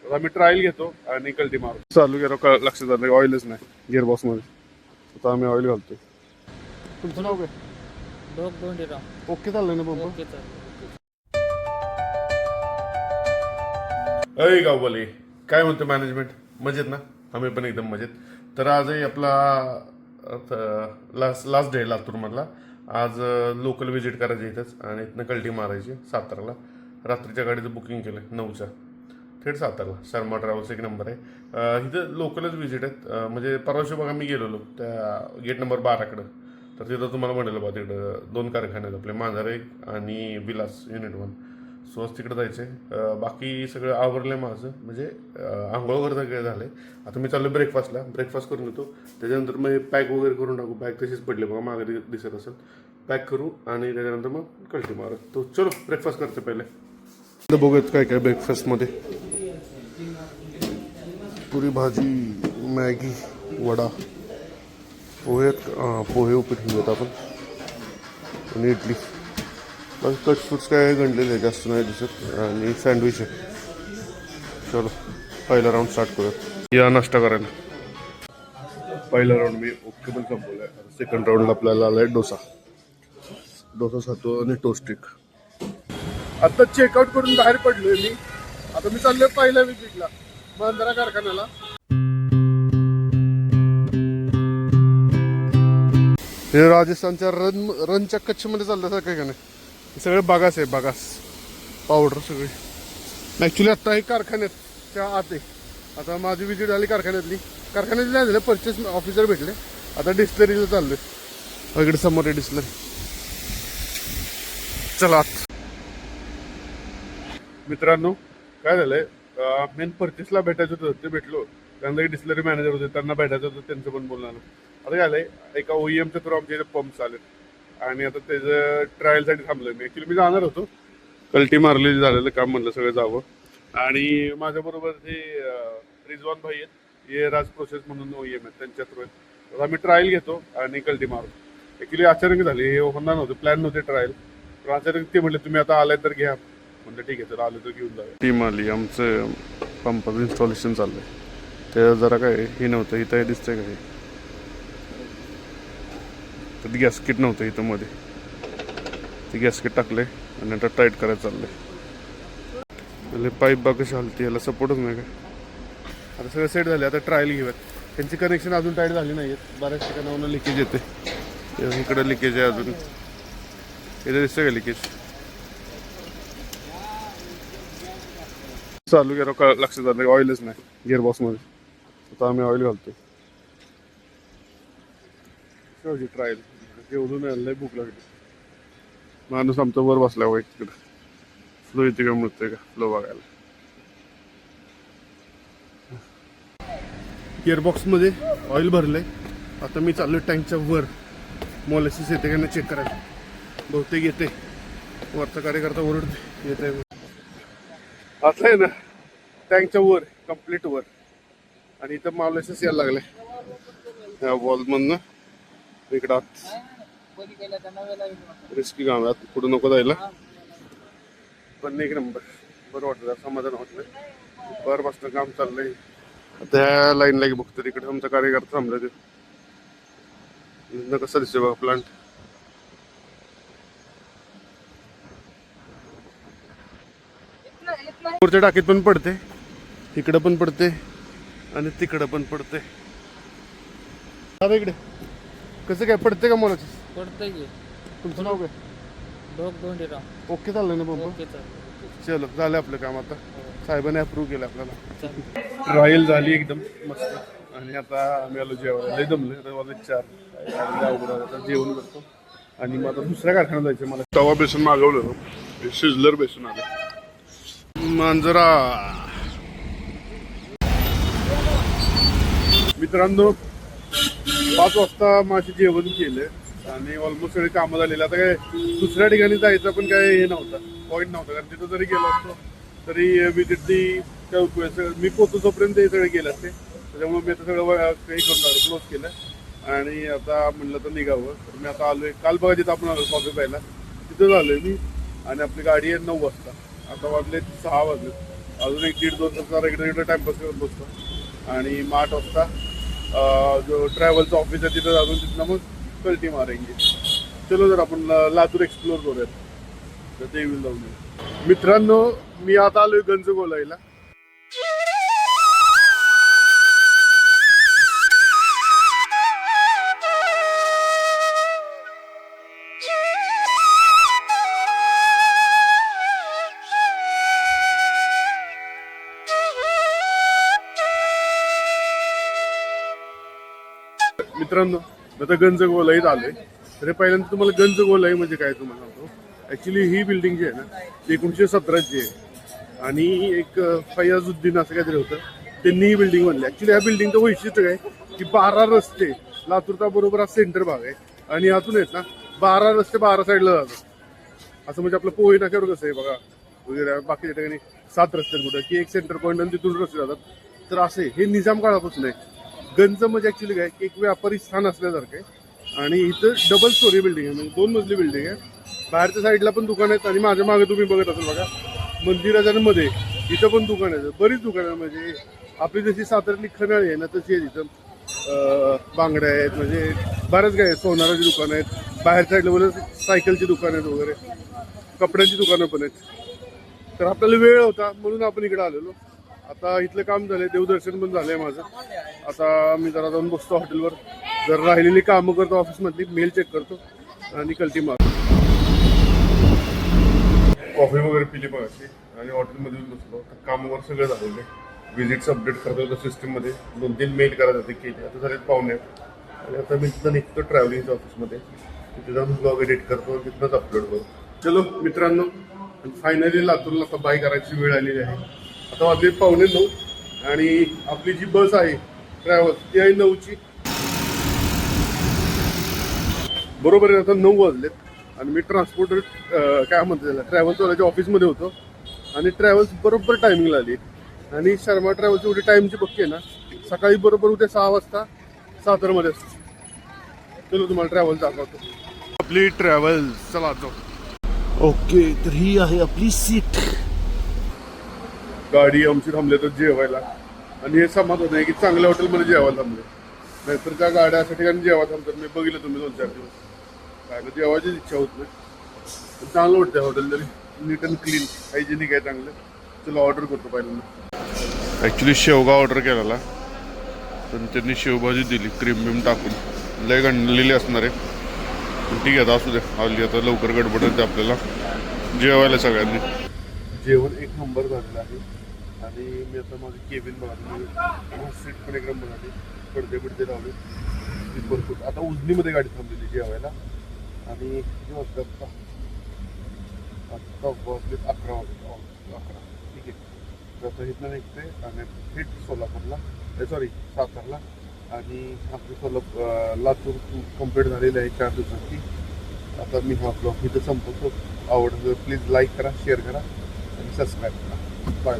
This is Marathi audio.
आता मी ट्रायल घेतो आणि कल्टी मारू. चालू केलं लक्षात आलं ऑइलच नाही गिअरबॉक्स मध्ये. आता आम्ही ऑइल घालतोय. तुमचं नाव काय? ओके चाललंय ना पंप? अय गाववाले, काय म्हणतो मॅनेजमेंट? मजेत ना? आम्ही पण एकदम मजेत. तर आजही आपला लास्ट डे लातूरमधला. आज लोकल व्हिजिट करायची इथंच आणि इथनं कल्टी मारायची साताराला. रात्रीच्या गाडीचं बुकिंग केलं 9च्या, थेट सातारला. शर्मा ट्रॅव्हल्स एक नंबर आहे. इथं लोकलच व्हिजिट आहेत. म्हणजे परवाशी बघा मी गेलेलो त्या गेट नंबर 12कडं. तर तिथं तुम्हाला म्हणलं बा तिकडं 2 कारखाने आहेत आपले, मांजरे आणि विलास युनिट 1. सो आज तिकडे जायचं आहे. बाकी सगळं आवरलं आहे माझं, म्हणजे आंघोळ वगैरे सगळं झालं आहे. आता मी चाललो ब्रेकफास्टला. ब्रेकफास्ट करून घेतो, त्याच्यानंतर मग पॅक वगैरे करून टाकू. बॅग तशीच पडली बघा मागे दिसत असेल. पॅक करू आणि त्याच्यानंतर मग कल्टी मारू. तो चलो ब्रेकफास्ट करते पहिले. बघूयात काय काय ब्रेकफास्टमध्ये. पुरी भाजी, मॅगी, वडा, पोहे, पोहे उपीट घेऊयात आपण आणि इडली. बस कट फ्रूट्स काय गणलेले जास्त नाही दिसत आणि सँडविच आहे. चलो पहिला राऊंड स्टार्ट करूयात. या नाश्ता करायला. पहिला राऊंड मी ओके पण संपवला आहे. सेकंड राऊंडला आपल्याला आला आहे डोसा. डोसा खातो आणि टोस्टिक. आता चेकआउट करून बाहेर पडलोय मी. आता मी चाललोय पहिल्या विजिटला बांद्रा कारखान्याला. हे राजस्थानच्या रनच्या कच्छमध्ये चालल्यासारखं काय का नाही. सगळे बागास आहे, बागास पावडर सगळे. ॲक्च्युली आत्ता हे कारखान्याच्या आत आहे. आता माझी विजिट झाली कारखान्यातली. कारखान्यातली नाही झालं, परचेस ऑफिसर भेटले. आता डिस्टलरीला चाललोय. इकडे समोर आहे डिस्टलरी. चला आत. मित्रांनो काय झालंय, मेन परचेसला भेटायचं होतं ते भेटलो. त्यांना डिस्टलरी मॅनेजर होते, त्यांना भेटायचं होतं, त्यांचं पण बोलणं आलं. आता काय झालंय, एका OEMच्या थ्रू आमच्या इथे पंप आलेत आणि आता त्याचं ट्रायलसाठी थांबलोय मी. ॲक्च्युली मी जाणार होतो, कल्टी मारलेली झालेलं काम म्हणलं सगळं जावं. आणि माझ्याबरोबर जे रिजवान भाई आहेत, हे राज प्रोसेस म्हणून OEM आहेत, त्यांच्या थ्रू आहेत. आता मी ट्रायल घेतो आणि कल्टी मारू. ॲक्च्युली अचानक झाली, हे होणार नव्हते, प्लॅन नव्हते ट्रायल. पण अचानक ते म्हटले तुम्ही आता आलाय तर घ्या. म्हणजे ठीक आहे, तर आलं तर घेऊन जाऊया. टीम आली, आमचं पंपाचं इन्स्टॉलेशन चाललंय. ते जरा काय हे नव्हतं, इथं हे दिसतंय काय, तर गॅसकिट नव्हतं इथं मध्ये. ते गॅसकिट टाकले आणि आता टाईट करायचं चाललंय. पाईप बघ कशी हलती, याला सपोर्टच नाही का. आता सगळं सेट झाले, आता ट्रायल घेऊयात. त्यांची कनेक्शन अजून टाईट झाली नाही आहेत. बऱ्याच ठिकाणावरून लिकेज येते. इकडं लिकेज आहे अजून. इथे दिसतंय का लिकेज. चालू केलं लक्षात आलं ऑइलच नाही गिअरबॉक्स मध्ये. आता आम्ही ऑइल घालतोय. ट्रायल एवढून आणलंय, भूक लागली. माणूस आमचा वर बसला वाईट तिकडं. फ्लो येते का मिळतोय का फ्लो बघायला. गिअरबॉक्स मध्ये ऑइल भरलंय. आता मी चाललोय टँकच्या वर. मॉलिसिस येते का नाही चेक करायला. बहुतेक येते. वरचा कार्यकर्ता ओरडते येत आहे. आता आहे ना टँकच्या वर, कम्प्लीट वर. आणि इथं मॉलिसिस यायला लागले ह्या वॉलमधनं इकडं आत. रिस्की काम आहे, पुढे नको जायला. पण एक नंबर बरं वाटतं, समाधान वाटलं. बरं काम चाललंय. त्या लाईनला बघतो तिकडे आमचा कार्यकर्ता थांबला. ते कसं दिसतोय बघा प्लांट. पुढच्या टाकीत पण पडते, इकडं पण पडते आणि तिकडं पण पडते. आता इकडे कसं काय पडते का मला पडतंय की. तुमचं नाव काय? ओके चाललंय ना पंप? चलो झालं आपलं काम. आता साहेबांनी अप्रूव्ह केलं आपल्याला. ट्रायल झाली एकदम मस्त. आणि आता आम्ही आलो जेवायला. लय जमलं वाजले 4. आता जेवण करतो आणि मग आता दुसऱ्या कारखान्यात जायचं. मला तवा बेसन मागवलं, शिजलर बेसन आलं. मांजरा मित्रांनो 5 वाजता माझे जेवण केलं आणि ऑलमोस्ट सगळे कामं झालेले. आता काय दुसऱ्या ठिकाणी जायचं पण काय हे नव्हता, पॉईंट नव्हता. कारण तिथं जरी गेलो असतो तरी विजिटची काय उपयोग. मी पोहोचोपर्यंत हे सगळे गेले असते. त्याच्यामुळे मी आता सगळं काही करून क्लोज केलं आणि आता म्हणलं तर निघावं. तर मी आता आलोय. काल बघा जिथं आपण आलो कॉफी प्यायला, तिथं आलोय मी. आणि आपली गाडी आहे 9 वाजता. आता वाजले 6 वाजले. अजून 1-1.5-2 तास रेग्युलर टाइमपास करत बसतो. आणि मग 8 वाजता जो ट्रॅव्हलचं ऑफिस आहे तिथं अजून तिथनं मग कल्टी मारेंगे. चलो जर आपण लातूर एक्सप्लोर करूयात. तर ते येऊन जाऊन मित्रांनो, मी आता आलोय गंजगोलाईला. मित्रांनो, आता गंजगोलाईत आलोय. तर पहिल्यांदा तुम्हाला गंजगोलाई म्हणजे काय तुम्हाला सांगतो. ऍक्च्युली ही बिल्डिंग जी आहे ना, ती 1917ची आहे. आणि एक फयाजुद्दीन असं काहीतरी होतं, त्यांनी ही बिल्डिंग बनली. ऍक्च्युली ह्या बिल्डिंगचं वैशिष्ट्य काय की 12 रस्ते, लातूरचा बरोबर हा सेंटर भाग आहे. आणि यातून आहेत ना 12 रस्ते 12 साईडला जातात. असं म्हणजे आपलं पोहे नाक्यावर कसं आहे बघा वगैरे, बाकीच्या ठिकाणी 7 रस्ते कुठं की एक सेंटर पॉईंट आणि तिथून रस्ते जातात. तर असे हे निजाम काळापासून आहे. गंज म्हणजे ऍक्च्युली काय की एक व्यापारी स्थान असल्यासारखं आहे. आणि इथं डबल स्टोरी बिल्डिंग आहे, म्हणजे 2 मजली बिल्डिंग आहे. बाहेरच्या साईडला पण दुकान आहेत. आणि माझ्या मागे तुम्ही बघत असाल बघा, मंदिराच्या मध्ये इथं पण दुकान आहेत, बरीच दुकानं. म्हणजे आपली जशी साताऱ्यातली खनाळी आहे ना, तशी आहे तिथं. बांगड्या आहेत, म्हणजे बऱ्याच काय सोनाराची दुकानं आहेत. बाहेर साईडला बोल सायकलची दुकानं आहेत वगैरे, कपड्यांची दुकानं पण आहेत. तर आपल्याला वेळ होता म्हणून आपण इकडे आलेलो. आता इथलं काम झालंय, देवदर्शन पण झालंय माझं. आता मी जरा जाऊन बसतो हॉटेलवर, जर राहिलेली कामं करतो ऑफिसमधली, मेल चेक करतो आणि कल्टी मारतो. कॉफी वगैरे पिली बघायची आणि हॉटेलमध्ये बसलो. कामावर सगळं झालेलं आहे. विजिट्स अपडेट करत होतं सिस्टीममध्ये. 2-3 मेल करायचे होते, केले. आता झाले पाहुणे. आणि आता मी तिथं निघतो ट्रॅव्हलिंगच्या ऑफिसमध्ये. तिथे जाऊन ब्लॉग एडिट करतो, तिथनंच अपलोड करतो. चलो मित्रांनो, फायनली लातूरला आता बाय करायची वेळ आलेली आहे. आता वाजले 8:45 आणि आपली जी बस आहे ट्रॅव्हल ती आहे 9ची. बरोबर आहे, आता 9 वाजलेत. आणि मी ट्रान्सपोर्टर काय म्हणतो त्याला, ट्रॅव्हल्सवाल्याच्या ऑफिसमध्ये होतो. आणि ट्रॅव्हल्स बरोबर टायमिंगला आली. आणि शर्मा ट्रॅव्हल्सची उद्या टाईमची पक्की आहे ना, सकाळी बरोबर उद्या 6 वाजता सातारमध्ये असतो. चलो तुम्हाला ट्रॅव्हल दाखवतो. आपली ट्रॅव्हल चला जाऊ. ओके, तर ही आहे आपली सीट. गाडी आमची थांबले तर जेवायला. आणि हे समाधान आहे की चांगल्या हॉटेलमध्ये जेवायला थांबले. नाहीतर त्या गाड्या अशा ठिकाणी जेवायला थांबतात. मी बघितलं तुम्ही 2-4 दिवस काय जेवायचीच इच्छा होत नाही. पण चांगलं वाटतं हॉटेल, तरी नीट अँड क्लीन, हायजेनिक आहे चांगलं. चला ऑर्डर करतो पहिल्यांदा. ॲक्च्युली शेवगा ऑर्डर केलेला, पण त्यांनी शेवभाजी दिली क्रीम बिम टाकून. लय गणलेली असणार आहे, पण ठीक आहे आता असू दे. हल्ली आता लवकर गडबड होते आपल्याला जेवायला सगळ्यांनी. जेवण 1 नंबर झालेलं आहे. आणि मी आता माझं केबिन बघा, सीट पण एक नंबर झाली. पडदे लावले भरपूर. आता उजनीमध्ये गाडी थांबलेली जेवायला. आणि आत्ता वाजले 11 वाजता 11. ठीक आहे, तर आता इथनं निघते आणि थेट सोलापूरला, सॉरी सातारला. आणि आपली लातूर कंप्लीट झालेली आहे 4 दिवसांची. आता मी हा ब्लॉग इथं संपवतो. आवडलं प्लीज लाईक करा, शेअर करा आणि सबस्क्राईब करा. बाय.